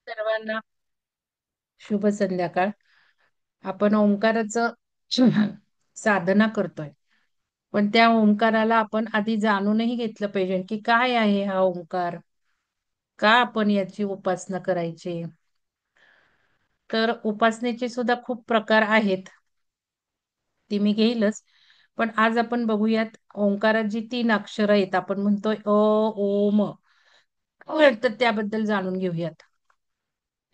सर्वांना शुभ संध्याकाळ. आपण ओंकाराचं साधना करतोय, पण त्या ओंकाराला आपण आधी जाणूनही घेतलं पाहिजे की काय आहे हा ओंकार, का आपण याची उपासना करायची. तर उपासनेचे सुद्धा खूप प्रकार आहेत, ती मी घेईलच. पण आज आपण बघूयात ओंकारात जी 3 अक्षरं आहेत, आपण म्हणतोय अ, ओ, म. तर त्याबद्दल जाणून घेऊयात.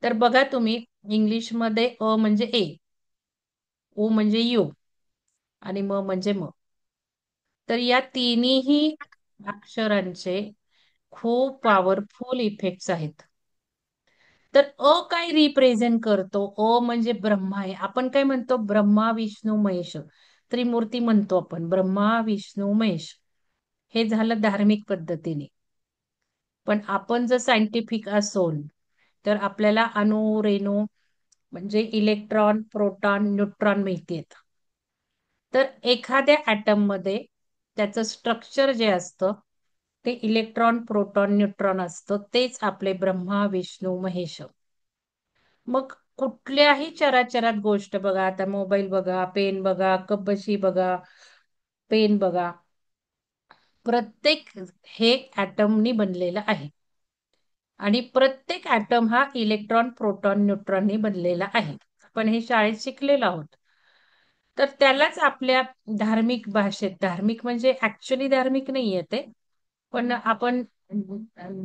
तर बघा तुम्ही, इंग्लिशमध्ये अ म्हणजे ए, ओ म्हणजे यू आणि म म्हणजे म. तर या तिन्ही अक्षरांचे खूप पॉवरफुल इफेक्ट्स आहेत. तर अ काय रिप्रेझेंट करतो? अ म्हणजे ब्रह्मा आहे. आपण काय म्हणतो? ब्रह्मा, विष्णू, महेश. त्रिमूर्ती म्हणतो आपण. ब्रह्मा, विष्णू, महेश. हे झालं धार्मिक पद्धतीने. पण आपण जर सायंटिफिक असोल, तर आपल्याला अणु, रेणू म्हणजे इलेक्ट्रॉन, प्रोटॉन, न्यूट्रॉन माहिती. तर एखाद्या ॲटम मध्ये त्याचं स्ट्रक्चर जे असतं ते इलेक्ट्रॉन, प्रोटॉन, न्यूट्रॉन असतं. तेच आपले ब्रह्मा, विष्णू, महेश. मग कुठल्याही चराचरात गोष्ट बघा, आता मोबाईल बघा, पेन बघा, कपबशी बघा, पेन बघा, प्रत्येक हे ॲटमनी बनलेलं आहे. आणि प्रत्येक ॲटम हा इलेक्ट्रॉन, प्रोटॉन, न्यूट्रॉननी बनलेला आहे. आपण हे शाळेत शिकलेलो आहोत. तर त्यालाच आपल्या धार्मिक भाषेत, धार्मिक म्हणजे ऍक्च्युली धार्मिक नाहीये ते, पण आपण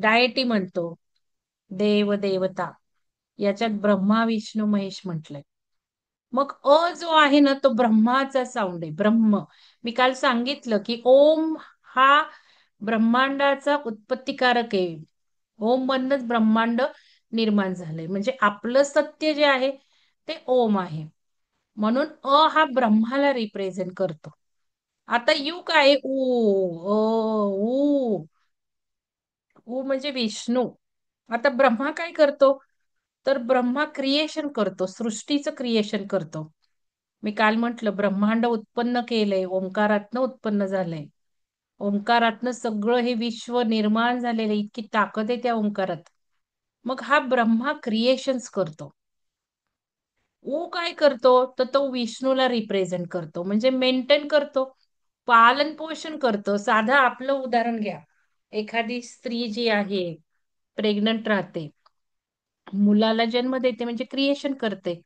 डायटी म्हणतो, देव देवता. याच्यात ब्रह्मा, विष्णू, महेश म्हटलंय. मग अ जो आहे ना, तो ब्रह्माचा साऊंड आहे. ब्रह्म. मी काल सांगितलं की ओम हा ब्रह्मांडाचा उत्पत्तिकारक आहे. ओम मधनच ब्रह्मांड निर्माण झालंय. म्हणजे आपलं सत्य जे आहे ते ओम आहे. म्हणून अ हा ब्रह्माला रिप्रेझेंट करतो. आता यू काय? ऊ, अ, ऊ. ऊ म्हणजे विष्णू. आता ब्रह्मा काय करतो? तर ब्रह्मा क्रिएशन करतो, सृष्टीचं क्रिएशन करतो. मी काल म्हटलं ब्रह्मांड उत्पन्न केलंय, ओंकारातनं उत्पन्न झालंय. ओंकारातनं सगळं हे विश्व निर्माण झालेलं, इतकी ताकद आहे त्या ओंकारात. मग हा ब्रह्मा क्रिएशन्स करतो. ऊ काय करतो? तर तो विष्णूला रिप्रेझेंट करतो, म्हणजे मेंटेन करतो, पालन पोषण करतो. साधा आपलं उदाहरण घ्या. एखादी स्त्री जी आहे, प्रेग्नंट राहते, मुलाला जन्म देते म्हणजे क्रिएशन करते.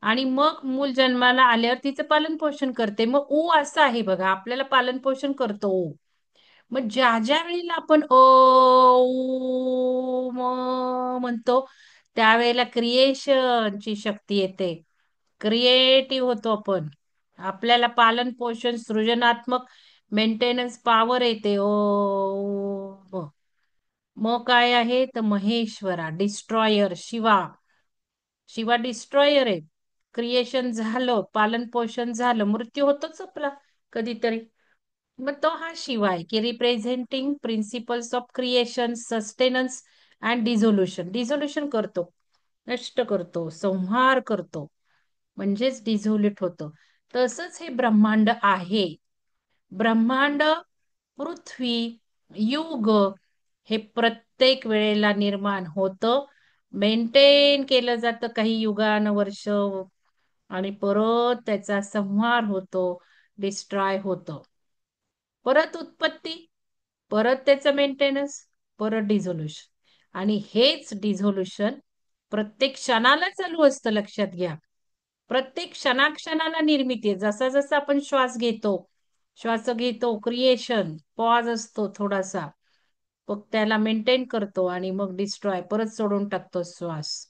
आणि मग मूल जन्माला आल्यावर तिचं पालन पोषण करते. मग ऊ असं आहे बघा, आपल्याला पालन पोषण करतो ऊ. मग ज्या ज्या वेळेला आपण अ, ऊ, म म्हणतो, त्यावेळेला क्रिएशनची शक्ती येते. क्रिएटिव्ह होतो आपण. आपल्याला पालन पोषण, सृजनात्मक मेंटेनन्स पॉवर येते. ओ, म. मग काय आहे? तर महेश्वरा, डिस्ट्रॉयर, शिवा. शिवा डिस्ट्रॉयर आहे. क्रिएशन झालं, पालन पोषण झालं, मृत्यू होतोच आपला कधीतरी. मग तो हा शिवा आहे की representing principles of creation, sustenance and dissolution. Dissolution करतो, नष्ट करतो, संहार करतो, म्हणजेच डिझोल्यूट होतं. तसंच हे ब्रह्मांड आहे. ब्रह्मांड, पृथ्वी, युग हे प्रत्येक वेळेला निर्माण होतं, मेंटेन केलं जातं काही युगानवर्ष, आणि परत त्याचा संहार होतो, डिस्ट्रॉय होतो. परत उत्पत्ती, परत त्याचं मेंटेनन्स, परत डिझोल्युशन. आणि हेच डिझोल्युशन प्रत्येक क्षणाला चालू असतं, लक्षात घ्या. प्रत्येक क्षणाक्षणाला निर्मिती आहे. जसा जसा आपण श्वास घेतो क्रिएशन, पॉज असतो थोडासा, मग त्याला मेंटेन करतो आणि मग डिस्ट्रॉय, परत सोडून टाकतो श्वास.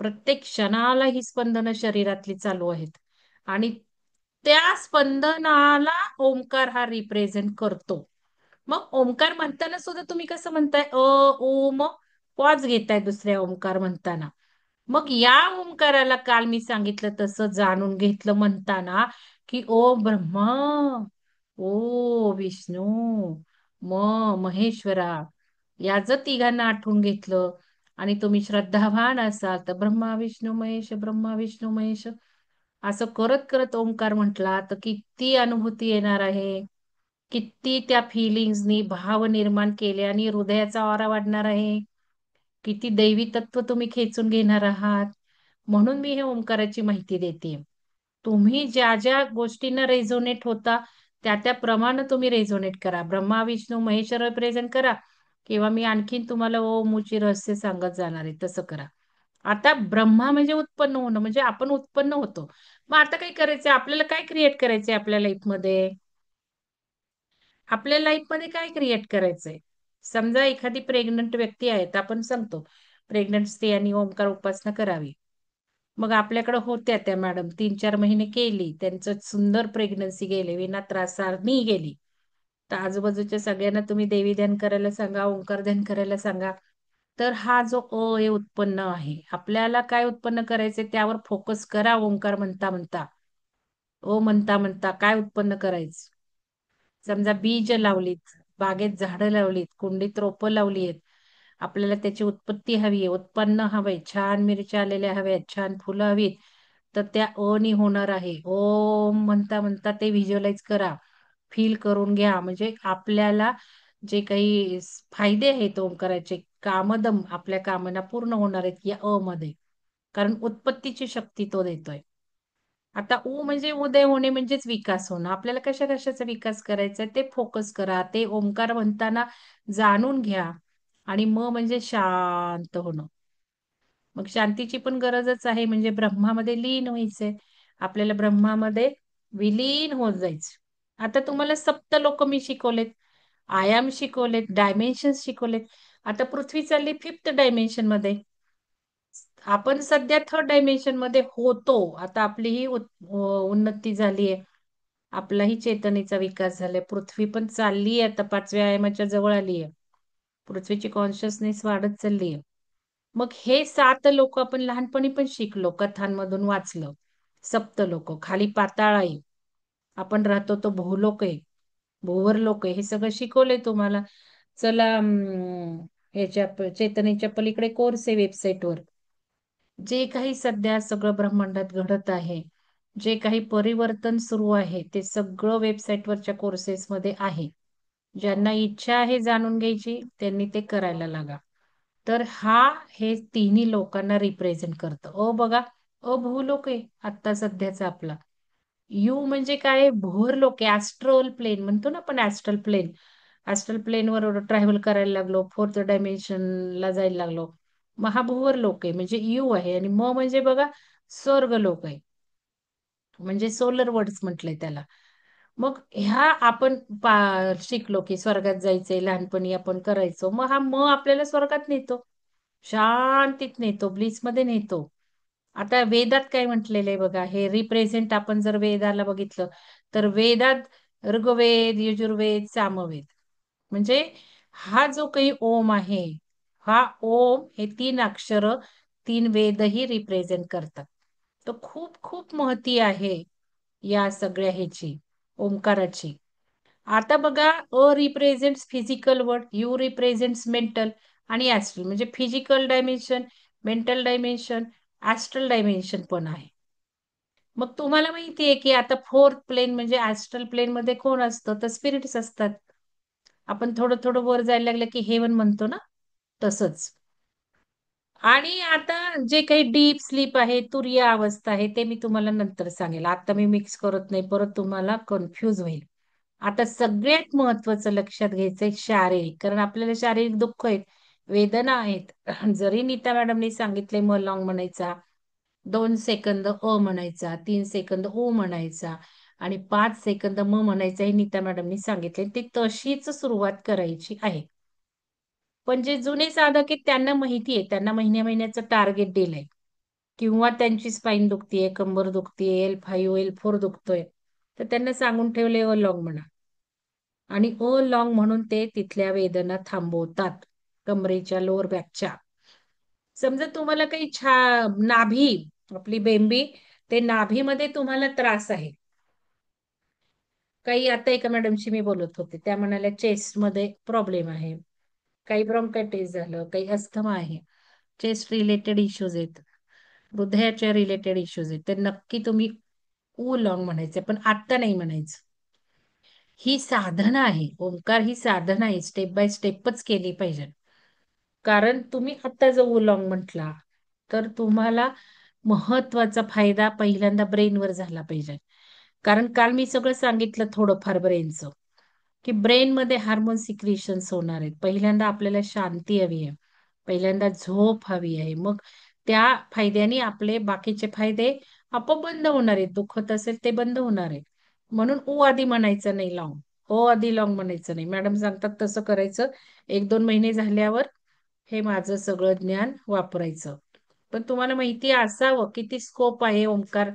प्रत्येक क्षणाला ही स्पंदनं शरीरातली चालू आहेत. आणि त्या स्पंदनाला ओंकार हा रिप्रेझेंट करतो. मग ओंकार म्हणताना सुद्धा तुम्ही कसं म्हणताय? अ, ओम, पॉज घेताय दुसऱ्या ओंकार म्हणताना. मग या ओंकाराला काल मी सांगितलं तसं जाणून घेतलं म्हणताना, की ओ ब्रह्मा, ओ विष्णू, म महेश्वरा, या जर तिघांना आठवून घेतलं आणि तुम्ही श्रद्धावान असाल तर ब्रह्मा विष्णू महेश, ब्रह्मा विष्णू महेश असं करत करत ओंकार म्हटला तर किती अनुभूती येणार आहे. किती त्या फिलिंग्सनी भाव निर्माण केले आणि हृदयाचा वारा वाढणार आहे. किती दैवी तत्व तुम्ही खेचून घेणार आहात. म्हणून मी हे ओंकाराची माहिती देते. तुम्ही ज्या ज्या गोष्टींना रेझोनेट होता त्या प्रमाणे तुम्ही रेझोनेट करा. ब्रह्मा विष्णू महेश रिप्रेझेंट करा किंवा मी आणखीन तुम्हाला ओमूची रहस्य सांगत जाणार आहे तसं करा. आता ब्रह्मा म्हणजे उत्पन्न होणं, म्हणजे आपण उत्पन्न होतो. मग आता काय करायचंय आपल्याला, काय क्रिएट करायचंय आपल्या लाईफमध्ये? आपल्या लाईफमध्ये काय क्रिएट करायचंय? समजा एखादी प्रेग्नंट व्यक्ती आहे तर आपण सांगतो प्रेग्नंट स्त्रियांनी ओंकार उपासना करावी. मग आपल्याकडे होत्या त्या मॅडम 3-4 महिने केली, त्यांचं सुंदर प्रेग्नन्सी गेले, विना त्रासानी गेली. तर आजूबाजूच्या सगळ्यांना तुम्ही देवी ध्यान करायला सांगा, ओंकार ध्यान करायला सांगा. तर हा जो हे उत्पन्न आहे, आपल्याला काय उत्पन्न करायचंय त्यावर फोकस करा. ओंकार म्हणता म्हणता, म्हणता म्हणता काय उत्पन्न करायचं? समजा बीज लावलीत, बागेत झाडं लावलीत, कुंडीत रोपं लावली आहेत, आपल्याला त्याची उत्पत्ती हवी आहे, उत्पन्न हवंय, छान मिरच्या आलेल्या हव्यात, छान फुलं हवीत, तर त्या अनी होणार आहे. ओम म्हणता म्हणता ते व्हिज्युअलाइज करा, फील करून घ्या. म्हणजे आपल्याला जे काही फायदे आहेत ओंकाराचे, कामदम आपल्या कामना पूर्ण होणार आहेत या मध्ये. कारण उत्पत्तीची शक्ती तो देतोय. आता म्हणजे उदय होणे म्हणजेच विकास होणं. आपल्याला कशा कशाचा विकास करायचा आहे ते फोकस करा. ते ओंकार म्हणताना जाणून घ्या. आणि म्हणजे शांत होणं. मग शांतीची पण गरजच आहे, म्हणजे ब्रह्मामध्ये लीन व्हायचंय. आपल्याला ब्रह्मामध्ये विलीन होत जायचं. आता तुम्हाला सप्तलोक मी शिकवलेत, आयाम शिकवलेत, डायमेन्शन्स शिकवलेत. आता पृथ्वी चालली 5th डायमेन्शन मध्ये. आपण सध्या 3rd डायमेन्शन मध्ये होतो. आता आपली ही उन्नती झाली आहे, आपलाही चेतनेचा विकास झालाय. पृथ्वी पण चालली आहे आता 5व्या आयामाच्या जवळ आली आहे. पृथ्वीची कॉन्शियसनेस वाढत चालली आहे. मग हे 7 लोक आपण लहानपणी पण शिकलो, कथांमधून वाचलं. सप्त लोक, खाली पाताळ आहे, आपण राहतो तो भूलोक आहे, भूवर लोक आहे, हे सगळं शिकवलंय तुम्हाला. चला ह्याच्या चेतनेच्या पलीकडे कोर्स आहे वेबसाईटवर. जे काही सध्या सगळं ब्रह्मांडात घडत आहे, जे काही परिवर्तन सुरू आहे, ते सगळं वेबसाईटवरच्या कोर्सेसमध्ये आहे. ज्यांना इच्छा आहे जाणून घ्यायची त्यांनी ते करायला लागा. तर हे तिन्ही लोकांना रिप्रेझेंट करतं. बघा, भूलोक आहे आता सध्याचा आपला. यू म्हणजे काय? भूवर लोक आहे, ऍस्ट्रल प्लेन म्हणतो ना आपण, ऍस्ट्रल प्लेन. ऍस्ट्रल प्लेनवर ट्रॅव्हल करायला लागलो, 4th डायमेन्शनला जायला लागलो. मग हा भूवर लोक आहे, म्हणजे यू आहे. आणि म्हणजे बघा, स्वर्ग लोक आहे, म्हणजे सोलर वर्ड्स म्हटलंय त्याला. मग आपण शिकलो की स्वर्गात जायचंय, लहानपणी आपण करायचो. मग आपल्याला स्वर्गात नेतो, शांतीत नेतो, ब्लिस मध्ये नेतो. आता वेदात काय म्हटलेलं आहे बघा, हे रिप्रेझेंट आपण जर वेदाला बघितलं तर वेदात ऋग्वेद, यजुर्वेद, सामवेद, म्हणजे हा जो काही ओम आहे, हा ओम हे 3 अक्षर 3 वेदही रिप्रेझेंट करतात. तर खूप खूप महती आहे या सगळ्या ह्याची, ओंकाराची. आता बघा, represents physical world, you represents mental आणि ऍस्ट्रल, म्हणजे physical dimension, mental dimension, astral dimension पण आहे. मग तुम्हाला माहितीये की आता 4th प्लेन म्हणजे ऍस्ट्रल प्लेन मध्ये कोण असतं? तर स्पिरिट्स असतात. आपण थोडं थोडं वर जायला लागलं की हेवन म्हणतो ना, तसंच. आणि आता जे काही डीप स्लीप आहे, तुरीय अवस्था आहे, ते मी तुम्हाला नंतर सांगेल. आता मी मिक्स करत नाही, परत तुम्हाला कन्फ्यूज होईल. आता सगळ्यात महत्वाचं लक्षात घ्यायचंय शारीरिक, कारण आपल्याला शारीरिक दुःख आहेत, वेदना आहेत. जरी नीता मॅडमनी सांगितले म लॉंग म्हणायचा, 2 सेकंद म्हणायचा, 3 सेकंद ओ म्हणायचा आणि 5 सेकंद म्हणायचा, हे नीता मॅडमनी सांगितले. ते तशीच सुरुवात करायची आहे. पण जे जुने साधक आहेत त्यांना माहिती आहे, त्यांना महिन्या महिन्याचं टार्गेट दिलंय, किंवा त्यांची स्पाईन दुखतीये, कंबर दुखतीये, L5 L4 दुखतोय, तर त्यांना सांगून ठेवले लॉंग म्हणा. आणि लॉंग म्हणून ते तिथल्या वेदना थांबवतात, कमरेच्या, लोअर बॅकच्या. समजा तुम्हाला काही नाभी, आपली बेंबी, ते नाभीमध्ये तुम्हाला त्रास आहे काही. आता एका मॅडमशी मी बोलत होते, त्या म्हणाल्या चेस्ट मध्ये प्रॉब्लेम आहे, काही ब्रॉन्कायटिस झालं, काही अस्थमा आहे, चेस्ट रिलेटेड इश्यूज आहेत, हृदयाच्या रिलेटेड इश्यूज आहेत, तर नक्की तुम्ही लॉंग म्हणायचं, पण आता नाही म्हणायचं. ही साधना आहे, ओंकार ही साधना आहे, स्टेप बाय स्टेपच केली पाहिजे. कारण तुम्ही आता जो उलॉंग म्हटला, तर तुम्हाला महत्वाचा फायदा पहिल्यांदा ब्रेनवर झाला पाहिजे. कारण काल मी सगळं सांगितलं थोडंफार ब्रेनचं, की ब्रेनमध्ये हार्मोन सिक्रिशन्स होणार आहेत. पहिल्यांदा आपल्याला शांती हवी आहे. पहिल्यांदा झोप हवी आहे. मग त्या फायद्याने आपले बाकीचे फायदे आपोआप बंद होणार आहेत. दुखत असेल ते बंद होणार आहे. म्हणून ओ आधी म्हणायचं नाही लॉंग. ओ आधी लॉंग म्हणायचं नाही. मॅडम सांगतात तसं करायचं. 1-2 महिने झाल्यावर हे माझं सगळं ज्ञान वापरायचं. पण तुम्हाला माहिती असावं किती स्कोप आहे ओंकार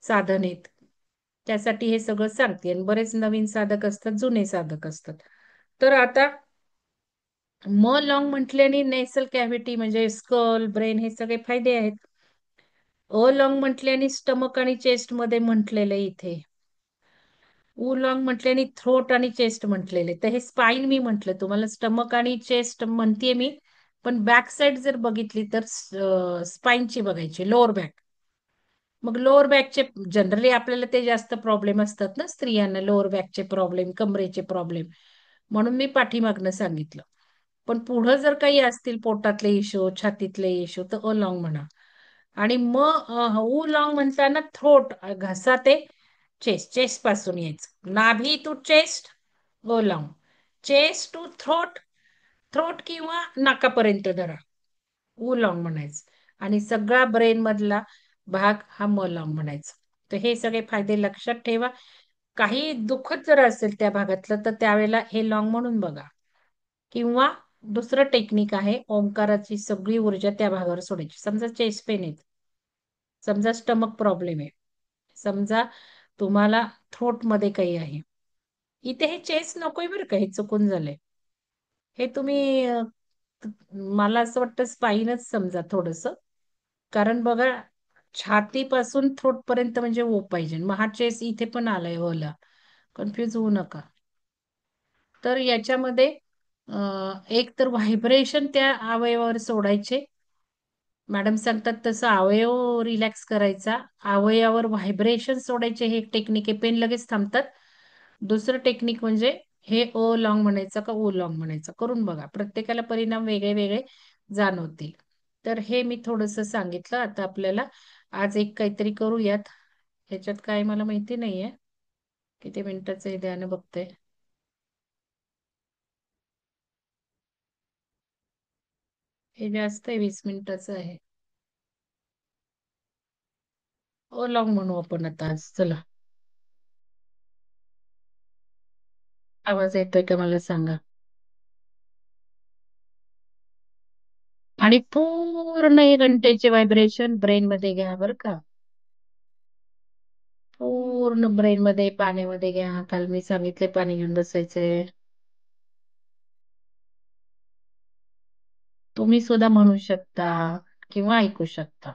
साधनेत. त्यासाठी हे सगळं सांगते. आणि बरेच नवीन साधक असतात, जुने साधक असतात. तर आता म लॉंग म्हटल्याने नेसल कॅव्हिटी म्हणजे स्कल, ब्रेन हे सगळे फायदे आहेत. अ लॉंग म्हटल्याने स्टमक आणि चेस्ट मध्ये म्हटलेलं आहे इथे. ऊ लॉंग म्हटल्याने थ्रोट आणि चेस्ट म्हटलेले. तर हे स्पाईन मी म्हटलं तुम्हाला, स्टमक आणि चेस्ट म्हणतेय मी. पण बॅक साइड जर बघितली तर स्पाईनची बघायची, लोअर बॅक. मग लोअर बॅकचे जनरली आपल्याला ते जास्त प्रॉब्लेम असतात ना स्त्रियांना, लोअर बॅकचे प्रॉब्लेम, कमरेचे प्रॉब्लेम. म्हणून मी पाठीमागनं सांगितलं. पण पुढं जर काही असतील पोटातले इश्यू, छातीतले इश्यू, तर अ म्हणा. आणि मग ऊ लॉंग म्हणताना थ्रोट, घसा ते चेस्ट, चेस्ट पासून यायचं. नाभी टू चेस्ट, ओ लॉंग. चेस्ट टू थ्रोट, थ्रोट किंवा नाकापर्यंत धरा, उलॉंग म्हणायचं. आणि सगळा ब्रेन मधला भाग हा मलॉंग म्हणायचा. तर हे सगळे फायदे लक्षात ठेवा. काही दुखत जर असेल त्या भागातलं, तर त्यावेळेला हे लॉंग म्हणून बघा. किंवा दुसरं टेक्निक आहे, ओंकाराची सगळी ऊर्जा त्या भागावर सोडायची. समजा चेस्ट पेन आहे, समजा स्टमक प्रॉब्लेम आहे, समजा तुम्हाला थ्रोट मध्ये काही आहे, इथे हे चेस्ट नकोय बरं का, हे चुकून झालंय. हे तुम्ही मला असं वाटतं स्पाईनच समजा थोडस. कारण बघा, छातीपासून थ्रोट पर्यंत म्हणजे ओ पाहिजे. मग हा चेस्ट इथे पण आलाय ओला. कन्फ्युज होऊ नका. तर याच्यामध्ये एक तर व्हायब्रेशन त्या अवयवावर सोडायचे. मॅडम सांगतात तसं अवयव रिलॅक्स करायचा, अवयवावर व्हायब्रेशन सोडायचे. हे एक टेक्निक आहे, पेन लगेच थांबतात. दुसरं टेक्निक म्हणजे हे ओ लॉंग म्हणायचं का ओ लॉंग म्हणायचं, करून बघा. प्रत्येकाला परिणाम वेगळे वेगळे जाणवतील. तर हे मी थोडस सांगितलं. आता आपल्याला आज एक काहीतरी करूयात. ह्याच्यात काय मला माहिती नाहीये किती मिनिटाचं हे, द्यानं बघते. हे जास्त आहे, 20 मिनिटाचं आहे. ओ लॉंग म्हणू आपण आता आज, चला. आवाज येतोय का मला सांगा. आणि पूर्ण 1 घंटेचे व्हायब्रेशन ब्रेन मध्ये घ्या बरं का. पूर्ण ब्रेन मध्ये पाण्यामध्ये घ्या. काल मी सांगितले पाणी घेऊन बसायचे. तुम्ही सुद्धा म्हणू शकता किंवा ऐकू शकता.